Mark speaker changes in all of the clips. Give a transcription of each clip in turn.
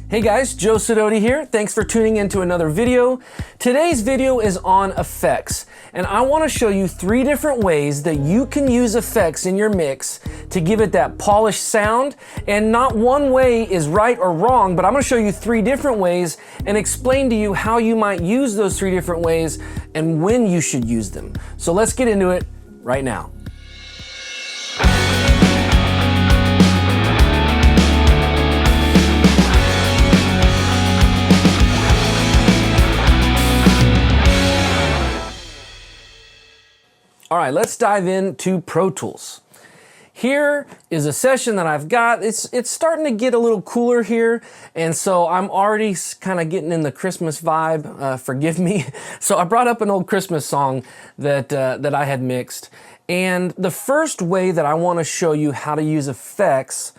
Speaker 1: Hey guys, Joe Sidoti here. Thanks for tuning into another video. Today's video is on effects, and I want to show you 3 different ways that you can use effects in your mix to give it that polished sound. And not one way is right or wrong, but I'm going to show you 3 different ways and explain to you how you might use those 3 different ways and when you should use them. So let's get into it right now. All right, let's dive into Pro Tools. Here is a session that I've got. It's starting to get a little cooler here, and so I'm already kind of getting in the Christmas vibe. Forgive me. So I brought up an old Christmas song that I had mixed, and the first way that I want to show you how to use effects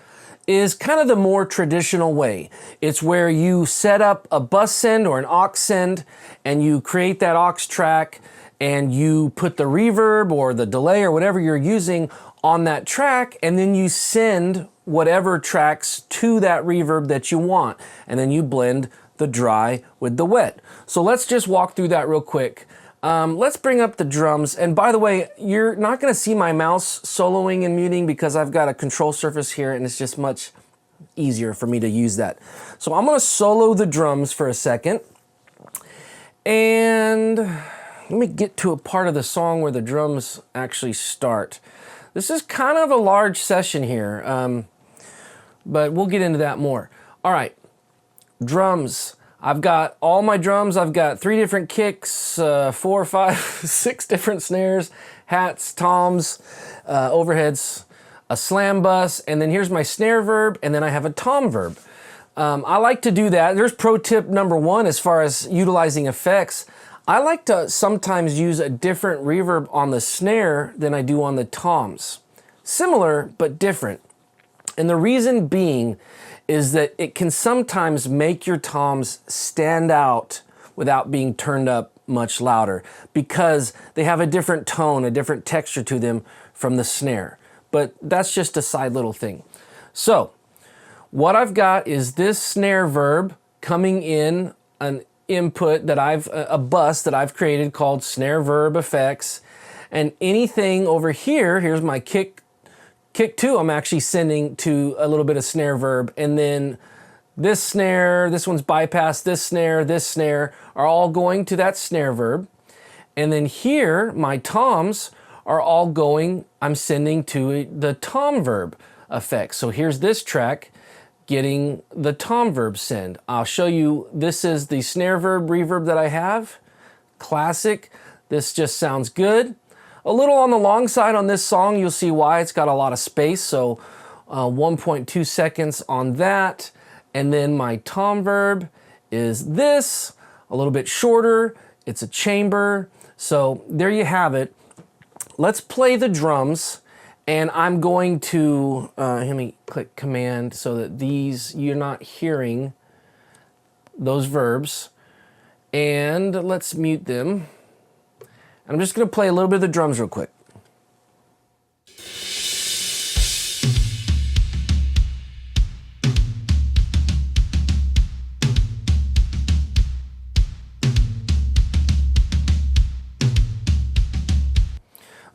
Speaker 1: is kind of the more traditional way. It's where you set up a bus send or an aux send, and you create that aux track, and you put the reverb or the delay or whatever you're using on that track, and then you send whatever tracks to that reverb that you want, and then you blend the dry with the wet. So let's just walk through that real quick. Let's bring up the drums, and by the way, you're not going to see my mouse soloing and muting because I've got a control surface here, and it's just much easier for me to use that. So I'm going to solo the drums for a second, and let me get to a part of the song where the drums actually start. This is kind of a large session here, but we'll get into that more. All right, drums. I've got all my drums. I've got 3 different kicks, 4, 5, 6 different snares, hats, toms, overheads, a slam bus, and then here's my snare verb, and then I have a tom verb. I like to do that. There's pro tip number 1 as far as utilizing effects. I like to sometimes use a different reverb on the snare than I do on the toms. Similar, but different. And the reason being is that it can sometimes make your toms stand out without being turned up much louder because they have a different tone, a different texture to them from the snare. But that's just a side little thing. So what I've got is this snare verb coming in an input that a bus that I've created called snare verb effects, and anything over here, here's my kick 2, I'm actually sending to a little bit of snare verb, and then this snare, this one's bypassed, this snare are all going to that snare verb, and then here my toms are all going, I'm sending to the tom verb effects. So here's this track getting the tom verb send. I'll show you, this is the snare verb reverb that I have. Classic. This just sounds good. A little on the long side on this song, you'll see why. It's got a lot of space, so 1.2 seconds on that. And then my tom verb is this, a little bit shorter. It's a chamber. So there you have it. Let's play the drums. And I'm going to, let me click command so that these, you're not hearing those verbs. And let's mute them. I'm just gonna play a little bit of the drums real quick.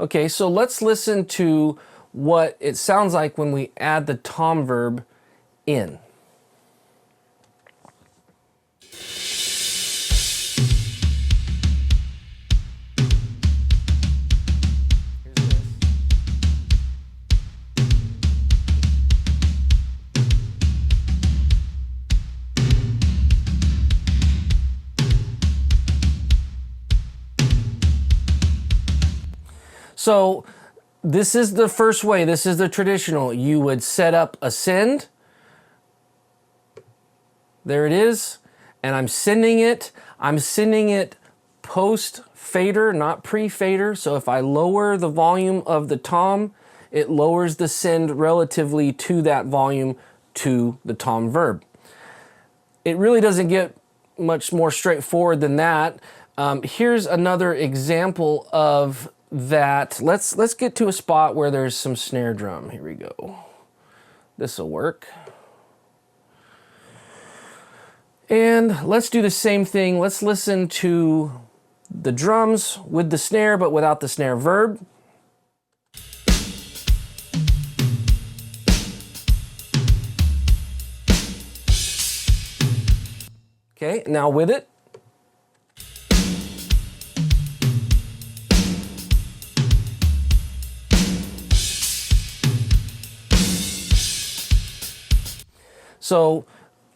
Speaker 1: Okay, so let's listen to what it sounds like when we add the tom verb in. So this is the first way, this is the traditional. You would set up a send. There it is. And I'm sending it post fader, not pre-fader. So if I lower the volume of the tom, it lowers the send relatively to that volume to the tom verb. It really doesn't get much more straightforward than that. Here's another example of that. Let's get to a spot where there's some snare drum. Here we go. This will work. And let's do the same thing. Let's listen to the drums with the snare, but without the snare verb. Okay, now with it. So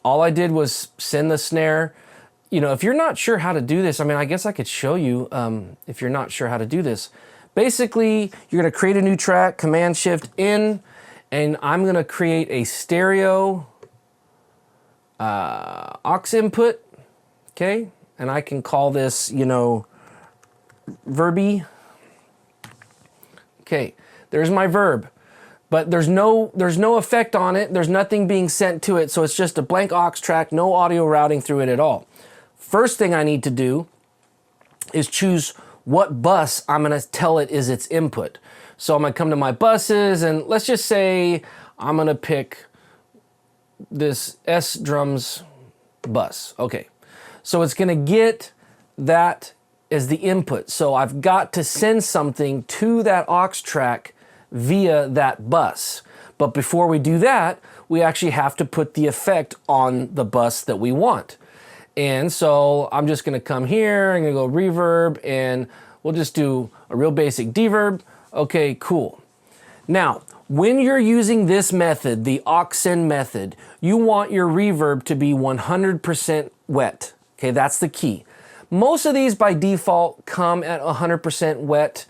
Speaker 1: all I did was send the snare. You know, if you're not sure how to do this, I mean, I guess I could show you if you're not sure how to do this. Basically, you're gonna create a new track, Command Shift N, and I'm gonna create a stereo aux input, okay? And I can call this, you know, verby. Okay, there's my verb. But there's no effect on it. There's nothing being sent to it. So it's just a blank aux track, no audio routing through it at all. First thing I need to do is choose what bus I'm gonna tell it is its input. So I'm gonna come to my buses and let's just say I'm gonna pick this S drums bus. Okay, so it's gonna get that as the input. So I've got to send something to that aux track via that bus. But before we do that, we actually have to put the effect on the bus that we want. And so I'm just gonna come here, I'm gonna go reverb, and we'll just do a real basic deverb. Okay, cool. Now, when you're using this method, the aux send method, you want your reverb to be 100% wet. Okay, that's the key. Most of these by default come at 100% wet.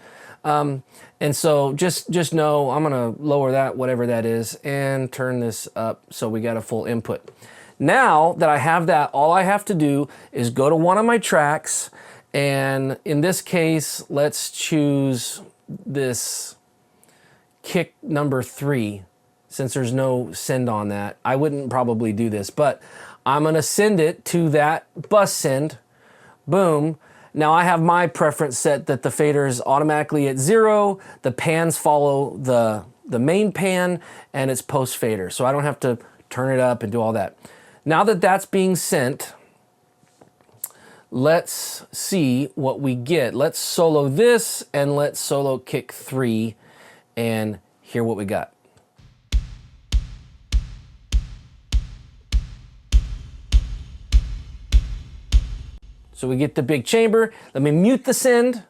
Speaker 1: And so just know I'm gonna lower that, whatever that is, and turn this up so we got a full input. Now that I have that, all I have to do is go to one of my tracks, and in this case, let's choose this kick number 3, since there's no send on that. I wouldn't probably do this, but I'm gonna send it to that bus send, boom. Now I have my preference set that the fader is automatically at 0, the pans follow the main pan, and it's post fader. So I don't have to turn it up and do all that. Now that that's being sent, let's see what we get. Let's solo this and let's solo kick 3 and hear what we got. So we get the big chamber. Let me mute the send.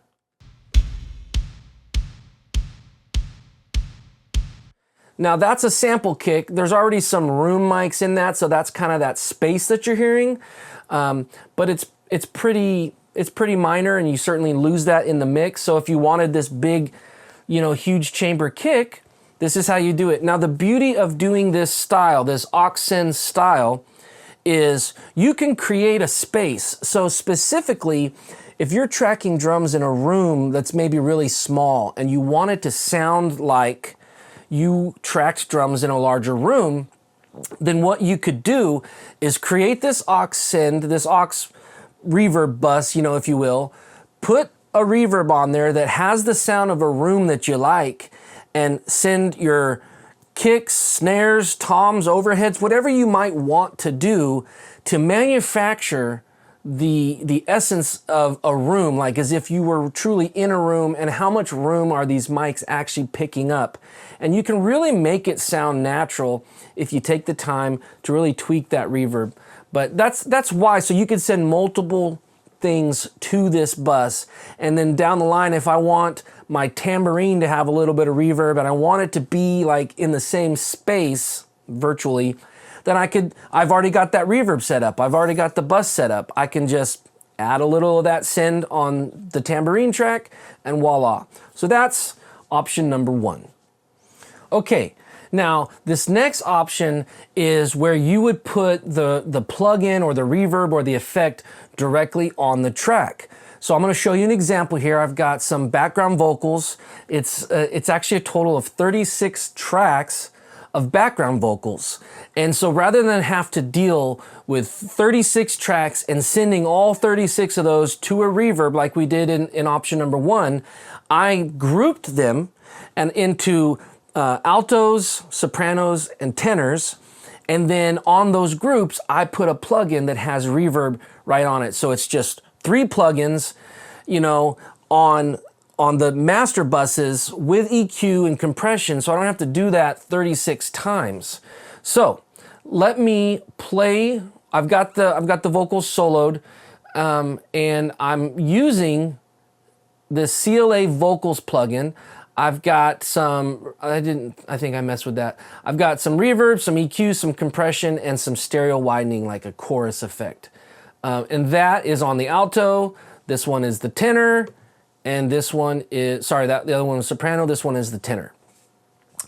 Speaker 1: Now that's a sample kick. There's already some room mics in that, so that's kind of that space that you're hearing. But it's pretty minor, and you certainly lose that in the mix. So if you wanted this big, you know, huge chamber kick, this is how you do it. Now the beauty of doing this style, this aux send style, is you can create a space. So specifically, if you're tracking drums in a room that's maybe really small and you want it to sound like you tracked drums in a larger room, then what you could do is create this aux send, this aux reverb bus, you know, if you will, put a reverb on there that has the sound of a room that you like, and send your kicks, snares, toms, overheads, whatever you might want to do to manufacture the essence of a room, like as if you were truly in a room, and how much room are these mics actually picking up. And you can really make it sound natural if you take the time to really tweak that reverb. But that's why, so you could send multiple things to this bus, and then down the line, if I want my tambourine to have a little bit of reverb and I want it to be like in the same space virtually, then I've already got that reverb set up. I've already got the bus set up. I can just add a little of that send on the tambourine track and voila. So that's option number 1. Okay, now this next option is where you would put the plug-in or the reverb or the effect directly on the track. So I'm going to show you an example here. I've got some background vocals. It's actually a total of 36 tracks of background vocals. And so rather than have to deal with 36 tracks and sending all 36 of those to a reverb like we did in option number 1, I grouped them and into altos, sopranos, and tenors. And then on those groups, I put a plugin that has reverb right on it. So it's just 3 plugins, you know, on the master buses with EQ and compression, so I don't have to do that 36 times. So let me play. I've got the vocals soloed, and I'm using the CLA vocals plugin. I've got some, I think I messed with that. I've got some reverb, some EQ, some compression, and some stereo widening, like a chorus effect. And that is on the alto. This one is the tenor, and this one is, sorry, the other one was soprano, this one is the tenor.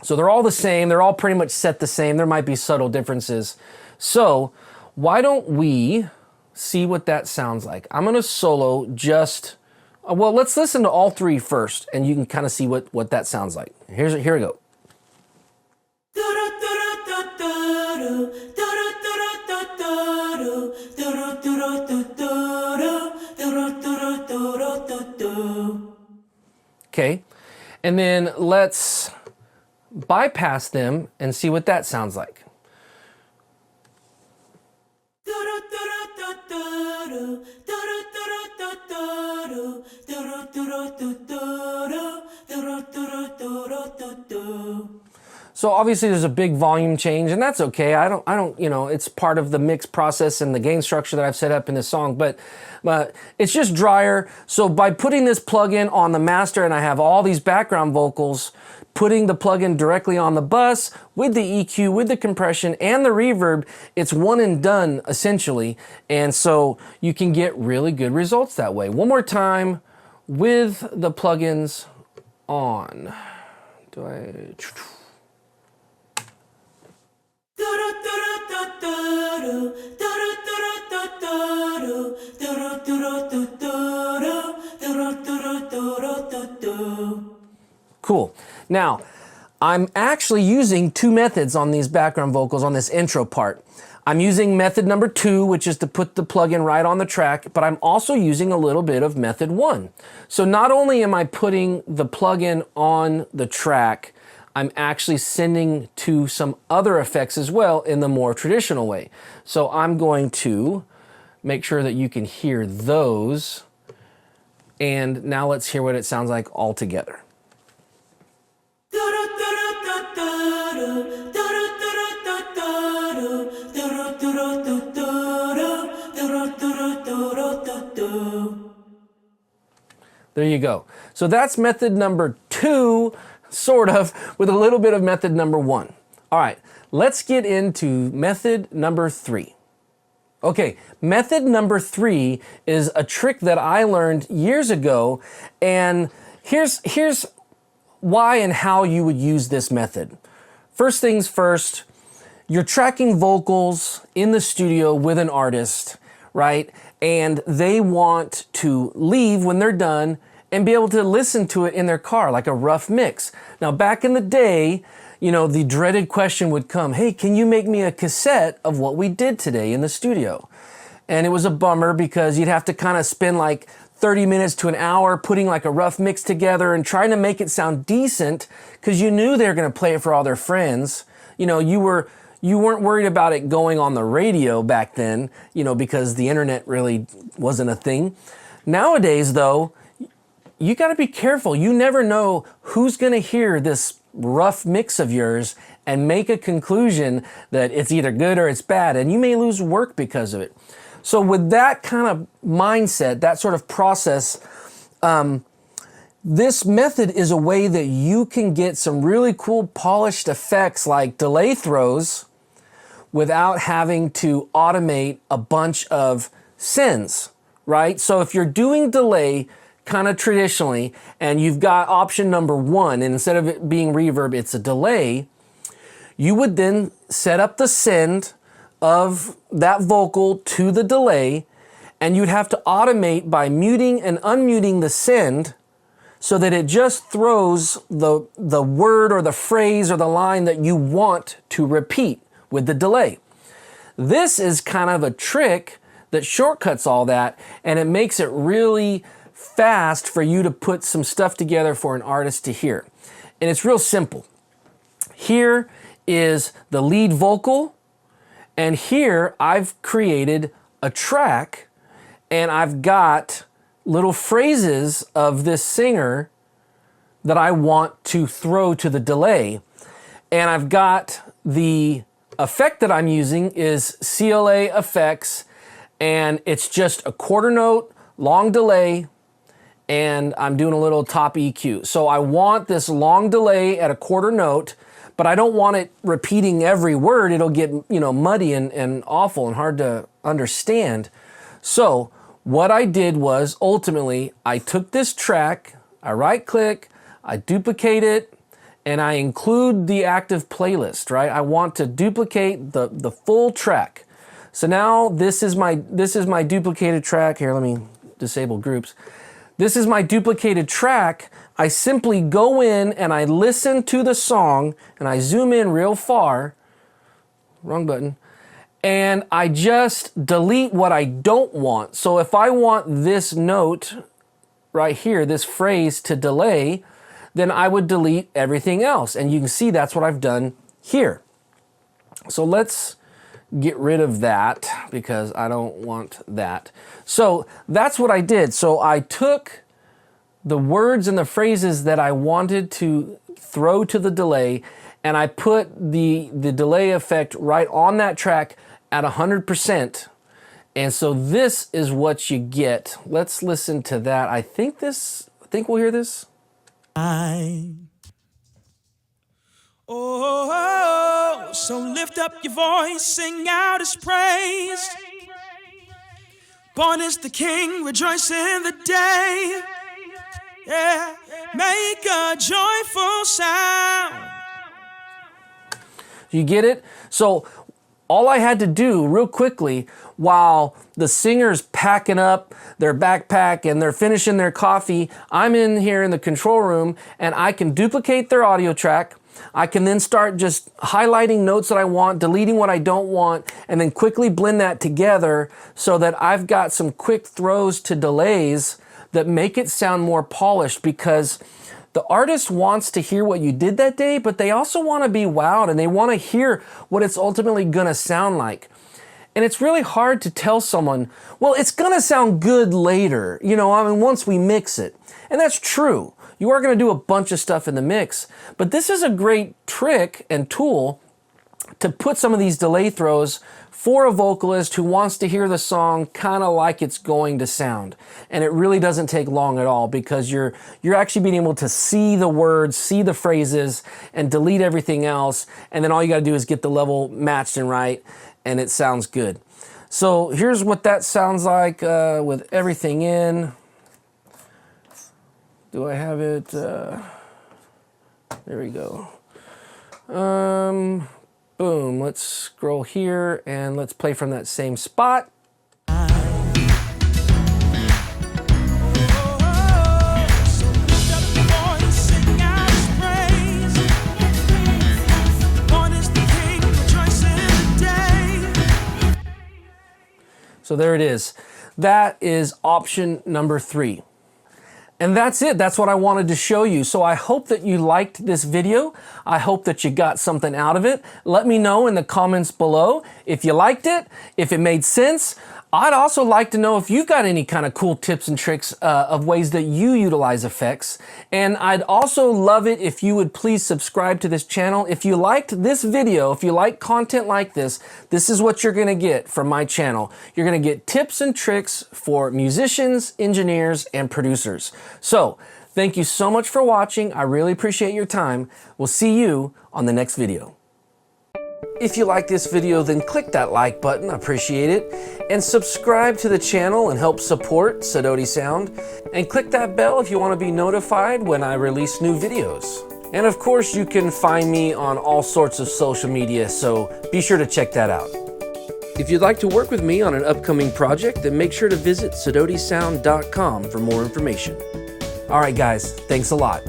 Speaker 1: So they're all the same, they're all pretty much set the same. There might be subtle differences. So why don't we see what that sounds like? I'm gonna solo just, well, let's listen to all 3 first, and you can kind of see what that sounds like. Here we go. Okay, and then let's bypass them and see what that sounds like. So obviously there's a big volume change, and that's okay. I don't, you know, it's part of the mix process and the gain structure that I've set up in this song, but it's just drier. So by putting this plugin on the master, and I have all these background vocals, putting the plugin directly on the bus with the EQ, with the compression and the reverb, it's one and done essentially. And so you can get really good results that way. One more time with the plugins on. Cool. Now, I'm actually using 2 methods on these background vocals on this intro part. I'm using method number 2, which is to put the plugin right on the track, but I'm also using a little bit of method 1. So not only am I putting the plugin on the track, I'm actually sending to some other effects as well in the more traditional way. So I'm going to make sure that you can hear those. And now let's hear what it sounds like all together. There you go. So that's method number 2, sort of, with a little bit of method number 1. All right, let's get into method number 3. Okay, method number 3 is a trick that I learned years ago, and here's why and how you would use this method. First things first, you're tracking vocals in the studio with an artist, right? And they want to leave when they're done and be able to listen to it in their car, like a rough mix. Now, back in the day, you know, the dreaded question would come, hey, can you make me a cassette of what we did today in the studio? And it was a bummer because you'd have to kind of spend like 30 minutes to an hour putting like a rough mix together and trying to make it sound decent because you knew they were going to play it for all their friends. You know, you weren't worried about it going on the radio back then, you know, because the internet really wasn't a thing. Nowadays, though, you got to be careful. You never know who's going to hear this rough mix of yours and make a conclusion that it's either good or it's bad, and you may lose work because of it. So with that kind of mindset, that sort of process, this method is a way that you can get some really cool polished effects like delay throws without having to automate a bunch of sends, right? So if you're doing delay kind of traditionally, and you've got option number 1, and instead of it being reverb, it's a delay, you would then set up the send of that vocal to the delay, and you'd have to automate by muting and unmuting the send so that it just throws the word or the phrase or the line that you want to repeat with the delay. This is kind of a trick that shortcuts all that, and it makes it really fast for you to put some stuff together for an artist to hear. And it's real simple. Here is the lead vocal And here I've created a track, and I've got little phrases of this singer that I want to throw to the delay. And I've got the effect that I'm using is CLA effects, and it's just a quarter note, long delay, and I'm doing a little top EQ. So I want this long delay at a quarter note, but I don't want it repeating every word. It'll get, you know, muddy and awful and hard to understand. So what I did was, ultimately, I took this track, I right click, I duplicate it, and I include the active playlist, right? I want to duplicate the full track. So now this is my duplicated track. Here, let me disable groups. This is my duplicated track. I simply go in and I listen to the song, and I zoom in real far, wrong button, and I just delete what I don't want. So if I want this note right here, this phrase to delay, then I would delete everything else. And you can see that's what I've done here. So let's get rid of that because I don't want that. So that's what I did. So I took the words and the phrases that I wanted to throw to the delay, and I put the delay effect right on that track at 100%. And so this is what you get. Let's listen to that. I think we'll hear this.
Speaker 2: Oh, so lift up your voice, sing out his praise. Born is the King, rejoice in the day. Yeah, make a joyful sound.
Speaker 1: You get it? So all I had to do real quickly, while the singer's packing up their backpack and they're finishing their coffee, I'm in here in the control room, and I can duplicate their audio track. I can then start just highlighting notes that I want, deleting what I don't want, and then quickly blend that together so that I've got some quick throws to delays that make it sound more polished, because the artist wants to hear what you did that day, but they also want to be wowed, and they want to hear what it's ultimately going to sound like. And it's really hard to tell someone, well, it's going to sound good later, you know, I mean, once we mix it. And that's true. You are going to do a bunch of stuff in the mix, but this is a great trick and tool to put some of these delay throws for a vocalist who wants to hear the song kind of like it's going to sound. And it really doesn't take long at all, because you're actually being able to see the words, see the phrases, and delete everything else. And then all you got to do is get the level matched and right, and it sounds good. So here's what that sounds like with everything in. Do I have it? There we go. Boom, let's scroll here and let's play from that same spot. So there it is. That is option number 3. And that's it. That's what I wanted to show you. So I hope that you liked this video. I hope that you got something out of it. Let me know in the comments below if you liked it, if it made sense. I'd also like to know if you've got any kind of cool tips and tricks of ways that you utilize effects. And I'd also love it if you would please subscribe to this channel. If you liked this video, if you like content like this, this is what you're gonna get from my channel. You're gonna get tips and tricks for musicians, engineers, and producers. So, thank you so much for watching. I really appreciate your time. We'll see you on the next video. If you like this video, then click that like button, I appreciate it, and subscribe to the channel and help support Sidoti Sound, and click that bell if you want to be notified when I release new videos. And of course, you can find me on all sorts of social media, so be sure to check that out. If you'd like to work with me on an upcoming project, then make sure to visit SidotiSound.com for more information. All right, guys, thanks a lot.